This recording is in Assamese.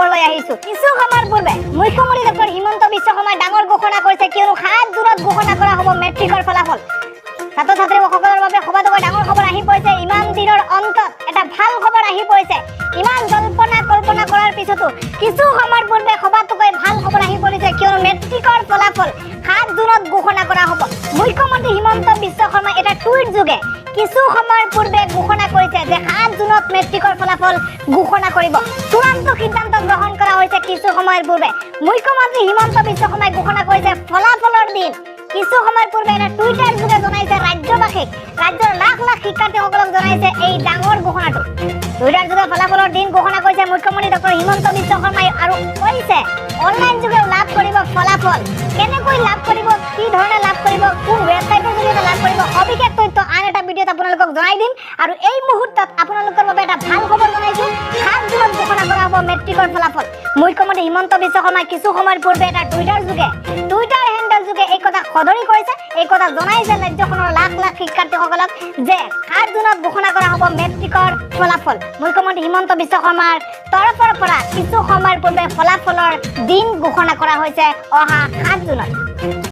খবৰলৈ আহিছো। কিছু সময়ৰ পূৰ্বে মুখ্যমন্ত্ৰী ডক্টৰ হিমন্ত বিশ্ব শৰ্মাই ডাঙৰ ঘোষণা কৰিছে, কিয়নো 7 জুনত ঘোষণা কৰা হ'ব মেট্ৰিকৰ ফলাফল। ছাত্ৰ ছাত্ৰীসকলৰ বাবে সবাতোকৈ ডাঙৰ খবৰ আহি পৰিছে। ইমান দিনৰ অন্তত এটা ভাল খবৰ আহি পৰিছে। ইমান কল্পনা কৰাৰ পিছতো কিছু সময়ৰ পূৰ্বে সবাতোকৈ ভাল খবৰ আহি পৰিছে, কিয়নো মেট্ৰিকৰ ফলাফল 7 জুনত ঘোষণা কৰা হ'ব। মুখ্যমন্ত্ৰী হিমন্ত বিশ্ব শৰ্মাই এটা টুইট যোগে কিছু সময়ৰ পূৰ্বে ঘোষণা কৰিছে যে 7 জুনত মেট্ৰিকৰ ফলাফল ঘোষণা কৰিব। চূড়ান্ত সিদ্ধান্ত গ্ৰহণ কৰা হৈছে কিছু সময়ৰ পূৰ্বে। মুখ্যমন্ত্ৰী হিমন্ত বিশ্ব শৰ্মাই ঘোষণা কৰিছে ফলাফলৰ দিন। কিছু সময়ৰ পূৰ্বে এটা টুইটাৰ যোগে জনাইছে ৰাজ্যবাসীক, ৰাজ্যৰ লাখ লাখ শিক্ষাৰ্থীসকলক জনাইছে এই ডাঙৰ ঘোষণাটো। টুইটাৰ যোগে ফলাফলৰ দিন ঘোষণা কৰিছে মুখ্যমন্ত্ৰী ডক্টৰ হিমন্ত বিশ্ব শৰ্মাই আৰু কৈছে অনলাইন যোগে লাভ কৰিব ফলাফল। কেনেকৈ লাভ কৰিব, কি ধৰণে লাভ কৰিব, কোন ৱেবছাইটৰ জৰিয়তে লাভ কৰিব, সবিশেষ তথ্য আন এটা ভিডিঅ'ত আপোনালোকক জনাই দিম। আৰু এই মুহূৰ্তত আপোনালোকৰ বাবে এটা ভাল খবৰ জনাইছো, 7 জুনত ঘোষণা কৰা হ'ব মেট্ৰিকৰ ফলাফল। মুখ্যমন্ত্ৰী হিমন্ত বিশ্ব শৰ্মাই কিছু সময়ৰ পূৰ্বে এটা টুইটাৰ হেণ্ডেল যোগে এই কথা সদৰি কৰিছে, এই কথা জনাইছে ৰাজ্যখনৰ লাখ লাখ শিক্ষাৰ্থীসকলক যে 7 জুনত ঘোষণা কৰা হ'ব মেট্ৰিকৰ ফলাফল। মুখ্যমন্ত্ৰী হিমন্ত বিশ্ব শৰ্মাৰ তৰফৰ পৰা কিছু সময়ৰ পূৰ্বে ফলাফলৰ দিন ঘোষণা কৰা হৈছে অহা 7 জুনত।